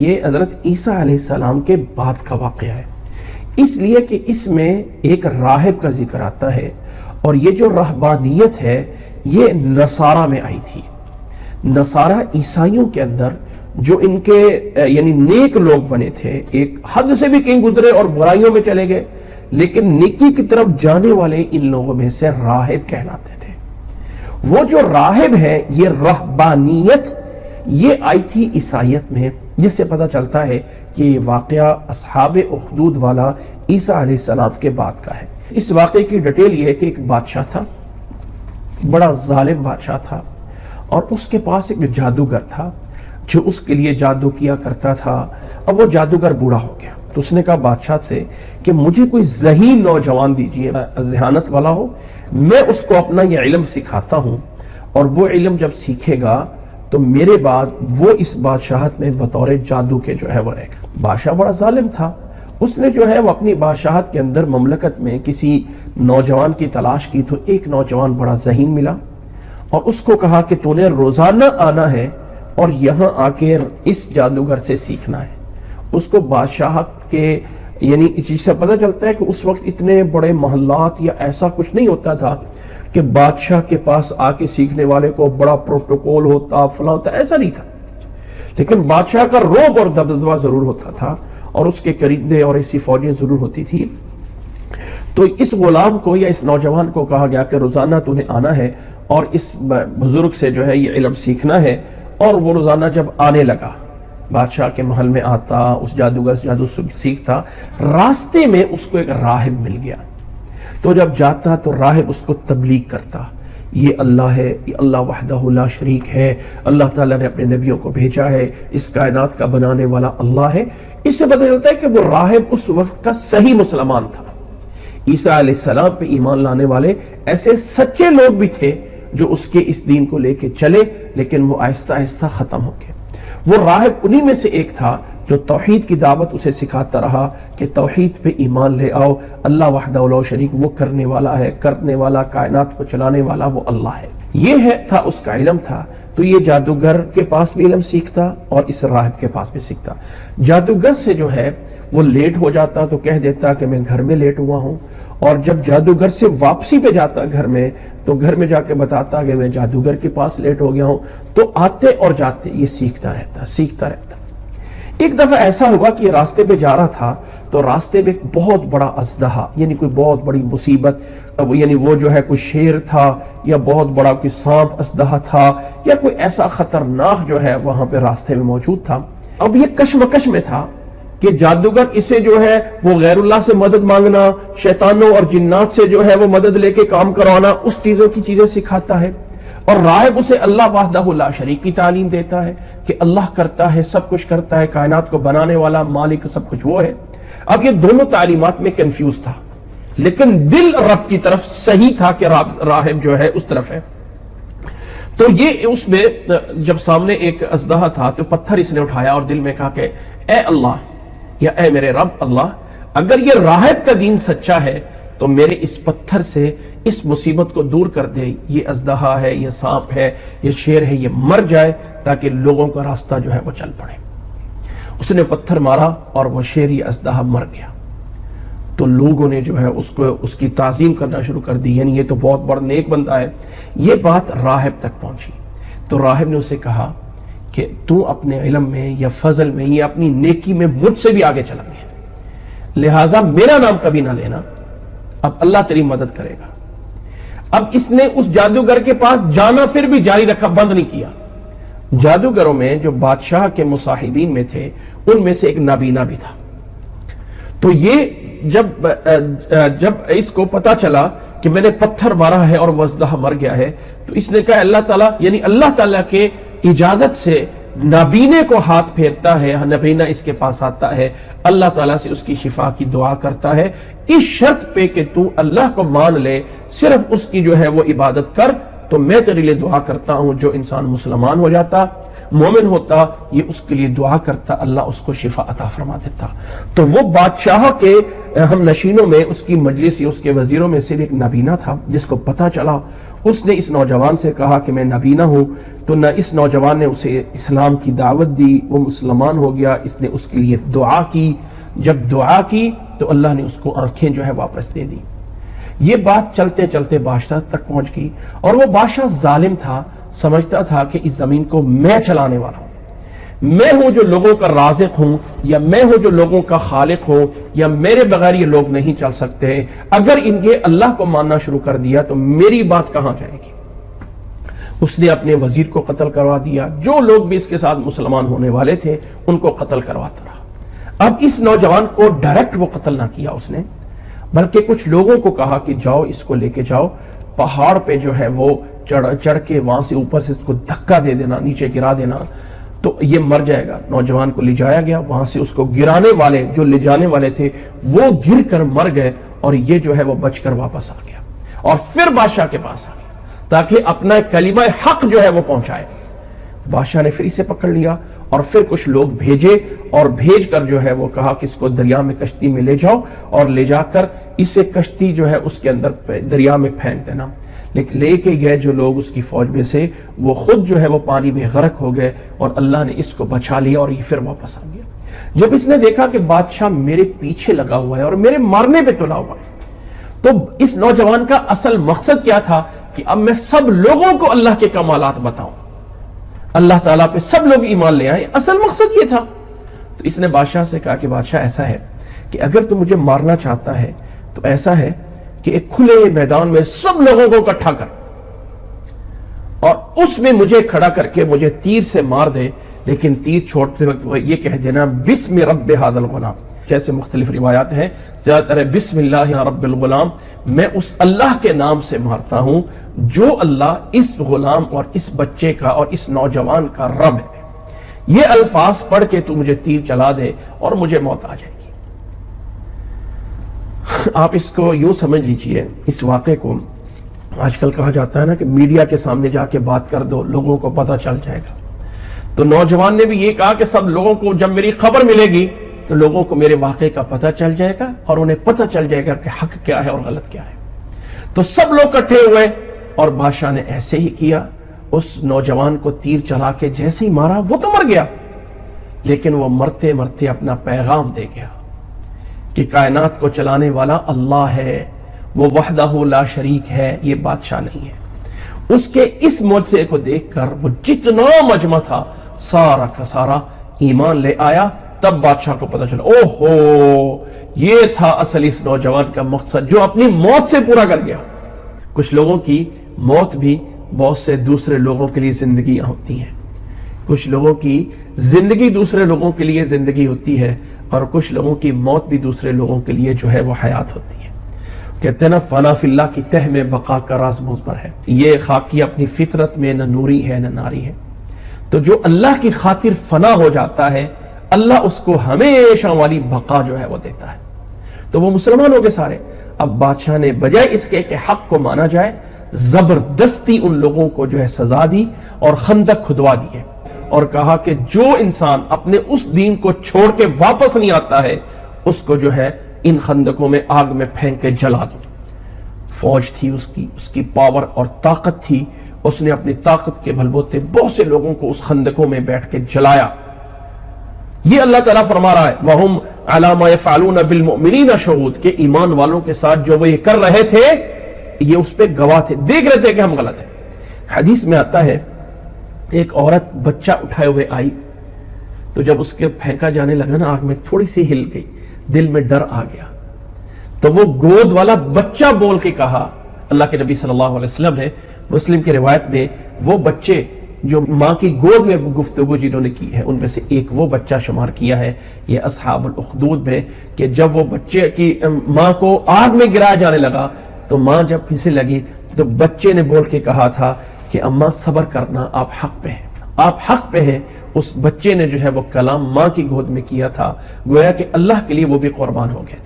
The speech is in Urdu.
یہ حضرت عیسیٰ علیہ السلام کے بعد کا واقعہ ہے، اس لیے کہ اس میں ایک راہب کا ذکر آتا ہے، اور یہ جو رہبانیت ہے یہ نصارہ میں آئی تھی۔ نصارہ عیسائیوں کے اندر جو ان کے یعنی نیک لوگ بنے تھے، ایک حد سے بھی کہیں گزرے اور برائیوں میں چلے گئے، لیکن نیکی کی طرف جانے والے ان لوگوں میں سے راہب کہلاتے تھے۔ وہ جو راہب ہے، یہ رہبانیت یہ آئی تھی عیسائیت میں، جس سے پتہ چلتا ہے کہ یہ واقعہ اصحاب اخدود والا عیسیٰ علیہ السلام کے بعد کا ہے۔ اس واقعے کی ڈیٹیل یہ ہے کہ ایک بادشاہ تھا، بڑا ظالم بادشاہ تھا، اور اس کے پاس ایک جادوگر تھا جو اس کے لیے جادو کیا کرتا تھا۔ اب وہ جادوگر بوڑھا ہو گیا تو اس نے کہا بادشاہ سے کہ مجھے کوئی ذہین نوجوان دیجئے، ذہانت والا ہو، میں اس کو اپنا یہ علم سکھاتا ہوں، اور وہ علم جب سیکھے گا تو میرے بعد وہ اس بادشاہت میں بطور جادو کے جو ہے وہ رہے گا۔ بادشاہ بڑا ظالم تھا، اس نے جو ہے وہ اپنی بادشاہت کے اندر مملکت میں کسی نوجوان کی تلاش کی تو ایک نوجوان بڑا ذہین ملا، اور اس کو کہا کہ تو نے روزانہ آنا ہے اور یہاں آ کے اس جادوگر سے سیکھنا ہے۔ اس کو بادشاہت کے یعنی اس چیز سے پتہ چلتا ہے کہ اس وقت اتنے بڑے محلات یا ایسا کچھ نہیں ہوتا تھا کہ بادشاہ کے پاس آ کے سیکھنے والے کو بڑا پروٹوکول ہوتا، فلاں ہوتا، ایسا نہیں تھا، لیکن بادشاہ کا رعب اور دبدبہ ضرور ہوتا تھا، اور اس کے قریبے اور ایسی فوجیں ضرور ہوتی تھی۔ تو اس غلام کو یا اس نوجوان کو کہا گیا کہ روزانہ تو نے آنا ہے اور اس بزرگ سے جو ہے یہ علم سیکھنا ہے، اور وہ روزانہ جب آنے لگا، بادشاہ کے محل میں آتا، اس جادوگر سے جادو سیکھتا، راستے میں اس کو ایک راہب مل گیا، تو جب جاتا تو راہب اس کو تبلیغ کرتا، یہ اللہ ہے، یہ اللہ وحدہ لا شریک ہے، اللہ تعالیٰ نے اپنے نبیوں کو بھیجا ہے، اس کائنات کا بنانے والا اللہ ہے۔ اس سے پتہ چلتا ہے کہ وہ راہب اس وقت کا صحیح مسلمان تھا۔ عیسیٰ علیہ السلام پہ ایمان لانے والے ایسے سچے لوگ بھی تھے جو اس کے اس دین کو لے کے چلے، لیکن وہ آہستہ آہستہ ختم ہو گئے۔ وہ راہب انہی میں سے ایک تھا جو توحید کی دعوت اسے سکھاتا رہا کہ توحید پہ ایمان لے آؤ، اللہ وحدہ لا شریک وہ کرنے والا ہے، کرنے والا، کائنات کو چلانے والا وہ اللہ ہے۔ یہ تھا اس کا علم تھا۔ تو یہ جادوگر کے پاس بھی علم سیکھتا اور اس راہب کے پاس بھی سیکھتا۔ جادوگر سے جو ہے وہ لیٹ ہو جاتا تو کہہ دیتا کہ میں گھر میں لیٹ ہوا ہوں، اور جب جادوگر سے واپسی پہ جاتا گھر میں تو گھر میں جا کے بتاتا کہ میں جادوگر کے پاس لیٹ ہو گیا ہوں۔ تو آتے اور جاتے یہ سیکھتا رہتا۔ ایک دفعہ ایسا ہوا کہ یہ راستے پہ جا رہا تھا تو راستے میں ایک بہت بڑا اژدہا، یعنی کوئی بہت بڑی مصیبت، یعنی وہ جو ہے کوئی شیر تھا یا بہت بڑا کوئی سانپ اژدہا تھا یا کوئی ایسا خطرناک جو ہے وہاں پہ راستے میں موجود تھا۔ اب یہ کشمکش میں تھا کہ جادوگر اسے جو ہے وہ غیر اللہ سے مدد مانگنا، شیطانوں اور جنات سے جو ہے وہ مدد لے کے کام کروانا، اس چیزوں کی چیزیں سکھاتا ہے، اور راہب اسے اللہ وحدہ لا شریک کی تعلیم دیتا ہے کہ اللہ کرتا ہے، سب کچھ کرتا ہے، کائنات کو بنانے والا، مالک، سب کچھ وہ ہے۔ اب یہ دونوں تعلیمات میں کنفیوز تھا، لیکن دل رب کی طرف صحیح تھا کہ راہب جو ہے اس طرف ہے۔ تو یہ اس میں جب سامنے ایک اژدہا تھا تو پتھر اس نے اٹھایا اور دل میں کہا کہ اے اللہ یا اے میرے رب اللہ، اگر یہ راہب کا دین سچا ہے تو میرے اس پتھر سے اس مصیبت کو دور کر دے، یہ اژدہا ہے، یہ سانپ ہے، یہ شیر ہے، یہ مر جائے تاکہ لوگوں کا راستہ جو ہے وہ چل پڑے۔ اس نے پتھر مارا اور وہ شیر، یہ اژدہا مر گیا۔ تو لوگوں نے جو ہے اس کی تعظیم کرنا شروع کر دی، یعنی یہ تو بہت بڑا نیک بندہ ہے۔ یہ بات راہب تک پہنچی تو راہب نے اسے کہا کہ تو اپنے علم میں یا فضل میں یا اپنی نیکی میں مجھ سے بھی آگے چلا گیا، لہٰذا میرا نام کبھی نہ لینا، اب اللہ تیری مدد کرے گا۔ اب اس نے اس جادوگر کے پاس جانا پھر بھی جاری رکھا، بند نہیں کیا۔ جادوگروں میں جو بادشاہ کے مصاحبین میں تھے ان میں سے ایک نابینا بھی تھا۔ تو یہ جب اس کو پتا چلا کہ میں نے پتھر مارا ہے اور وہ اژدہا مر گیا ہے تو اس نے کہا اللہ تعالیٰ، یعنی اللہ تعالیٰ کے اجازت سے نابینے کو ہاتھ پھیرتا ہے، نابینا اس کے پاس آتا ہے، اللہ تعالیٰ سے اس کی شفا کی دعا کرتا ہے، اس شرط پہ کہ تو اللہ کو مان لے، صرف اس کی جو ہے وہ عبادت کر، تو میں تیرے لیے دعا کرتا ہوں۔ جو انسان مسلمان ہو جاتا مومن ہوتا یہ اس کے لیے دعا کرتا، اللہ اس کو شفا عطا فرما دیتا۔ تو وہ بادشاہ کے ہم نشینوں میں اس کی مجلس یا اس کے وزیروں میں سے بھی ایک نابینا تھا، جس کو پتہ چلا، اس نے اس نوجوان سے کہا کہ میں نابینا ہوں، تو نہ اس نوجوان نے اسے اسلام کی دعوت دی، وہ مسلمان ہو گیا، اس نے اس کے لیے دعا کی، جب دعا کی تو اللہ نے اس کو آنکھیں جو ہے واپس دے دی۔ یہ بات چلتے چلتے بادشاہ تک پہنچ گئی، اور وہ بادشاہ ظالم تھا، سمجھتا تھا کہ اس زمین کو میں چلانے والا ہوں، میں ہوں جو لوگوں کا رازق ہوں، یا میں ہوں جو لوگوں کا خالق ہوں، یا میرے بغیر یہ لوگ نہیں چل سکتے، اگر ان کے اللہ کو ماننا شروع کر دیا تو میری بات کہاں جائے گی۔ اس نے اپنے وزیر کو قتل کروا دیا، جو لوگ بھی اس کے ساتھ مسلمان ہونے والے تھے ان کو قتل کرواتا رہا۔ اب اس نوجوان کو ڈائریکٹ وہ قتل نہ کیا اس نے، بلکہ کچھ لوگوں کو کہا کہ جاؤ اس کو لے کے جاؤ پہاڑ پہ، جو ہے وہ چڑھ کے وہاں سے اوپر سے اس کو دھکا دے دینا، نیچے گرا دینا، تو یہ مر جائے گا۔ نوجوان کو لے جایا گیا، وہاں سے اس کو گرانے والے جو لے جانے والے تھے وہ گر کر مر گئے، اور یہ جو ہے وہ بچ کر واپس آ گیا، اور پھر بادشاہ کے پاس آ گیا تاکہ اپنا کلمہ حق جو ہے وہ پہنچائے۔ بادشاہ نے پھر اسے پکڑ لیا، اور پھر کچھ لوگ بھیجے، اور بھیج کر جو ہے وہ کہا کہ اس کو دریا میں کشتی میں لے جاؤ، اور لے جا کر اسے کشتی جو ہے اس کے اندر دریا میں پھینک دینا۔ لیکن لے کے گئے جو لوگ اس کی فوج میں سے، وہ خود جو ہے وہ پانی میں غرق ہو گئے، اور اللہ نے اس کو بچا لیا، اور یہ پھر واپس آ گیا۔ جب اس نے دیکھا کہ بادشاہ میرے پیچھے لگا ہوا ہے اور میرے مارنے پہ تلا ہوا ہے، تو اس نوجوان کا اصل مقصد کیا تھا کہ اب میں سب لوگوں کو اللہ کے کمالات بتاؤں، اللہ تعالیٰ پہ سب لوگ ایمان لے آئیں، اصل مقصد یہ تھا۔ تو اس نے بادشاہ سے کہا کہ بادشاہ ایسا ہے کہ اگر تو مجھے مارنا چاہتا ہے تو ایسا ہے کہ ایک کھلے میدان میں سب لوگوں کو اکٹھا کر، اور اس میں مجھے کھڑا کر کے مجھے تیر سے مار دے، لیکن تیر چھوڑتے وقت وہ یہ کہہ دینا بسم رب ھذا الغلام، جیسے مختلف روایات ہیں، زیادہ تر بسم اللہ رب الغلام، میں اس اللہ کے نام سے مارتا ہوں جو اللہ اس غلام اور اس بچے کا اور اس نوجوان کا رب ہے۔ یہ الفاظ پڑھ کے تو مجھے تیر چلا دے اور مجھے موت آ جائے گی۔ آپ اس کو یوں سمجھ لیجئے، اس واقعے کو آج کل کہا جاتا ہے نا کہ میڈیا کے سامنے جا کے بات کر دو، لوگوں کو پتہ چل جائے گا۔ تو نوجوان نے بھی یہ کہا کہ سب لوگوں کو جب میری خبر ملے گی تو لوگوں کو میرے واقعے کا پتہ چل جائے گا، اور انہیں پتہ چل جائے گا کہ حق کیا ہے اور غلط کیا ہے۔ تو سب لوگ اکٹھے ہوئے، اور بادشاہ نے ایسے ہی کیا، اس نوجوان کو تیر چلا کے جیسے ہی مارا، وہ تو مر گیا، لیکن وہ مرتے مرتے اپنا پیغام دے گیا کہ کائنات کو چلانے والا اللہ ہے، وہ وحدہ لا شریک ہے، یہ بادشاہ نہیں ہے۔ اس کے اس معجزے کو دیکھ کر وہ جتنا مجمع تھا سارا کا سارا ایمان لے آیا۔ تب بادشاہ کو پتہ چلا، اوہو، یہ تھا اصل اس نوجوان کا مقصد جو اپنی موت سے پورا کر گیا۔ کچھ لوگوں کی موت بھی بہت سے دوسرے لوگوں کے لیے زندگیاں ہوتی ہیں، کچھ لوگوں کی زندگی دوسرے لوگوں کے لیے زندگی ہوتی ہے، اور کچھ لوگوں کی موت بھی دوسرے لوگوں کے لیے جو ہے وہ حیات ہوتی ہے۔ کہتے ہیں نا فنا فی اللہ کی تہ میں بقا کا راز مضمر ہے۔ یہ خاکی اپنی فطرت میں نہ نوری ہے نہ ناری ہے، تو جو اللہ کی خاطر فنا ہو جاتا ہے اللہ اس کو ہمیشہ والی بقا جو ہے وہ دیتا ہے۔ تو وہ مسلمان ہو گئے سارے۔ اب بادشاہ نے بجائے اس کے کہ حق کو مانا جائے، زبردستی ان لوگوں کو جو ہے سزا دی اور خندق کھدوا دیے، اور کہا کہ جو انسان اپنے اس دین کو چھوڑ کے واپس نہیں آتا ہے اس کو جو ہے ان خندقوں میں آگ میں پھینک کے جلا دو۔ فوج تھی اس کی پاور اور طاقت تھی، اس نے اپنی طاقت کے بھلبوتے بہت سے لوگوں کو اس خندقوں میں بیٹھ کے جلایا۔ یہ اللہ تعالیٰ فرما رہا ہے وَهُمْ عَلَى مَا يَفْعَلُونَ بِالْمُؤْمِنِينَ شُهُودٌ، کہ ایمان والوں کے ساتھ جو وہ یہ کر رہے تھے یہ اس پہ گواہ تھے، دیکھ رہے تھے کہ ہم غلط ہیں۔ حدیث میں آتا ہے ایک عورت بچہ اٹھائے ہوئے آئی، تو جب اس کے پھینکا جانے لگا نا آگ میں، تھوڑی سی ہل گئی، دل میں ڈر آ گیا، تو وہ گود والا بچہ بول کے کہا، اللہ کے نبی صلی اللہ علیہ وسلم نے مسلم کی روایت میں وہ بچے جو ماں کی گود میں گفتگو جنہوں نے کی ہے ان میں سے ایک وہ بچہ شمار کیا ہے یہ اصحاب الاخدود میں، کہ جب وہ بچے کی ماں کو آگ میں گرایا جانے لگا تو ماں جب پھسے لگی تو بچے نے بول کے کہا تھا کہ اماں صبر کرنا، آپ حق پہ ہیں، آپ حق پہ ہیں۔ اس بچے نے جو ہے وہ کلام ماں کی گود میں کیا تھا، گویا کہ اللہ کے لیے وہ بھی قربان ہو گئے تھے۔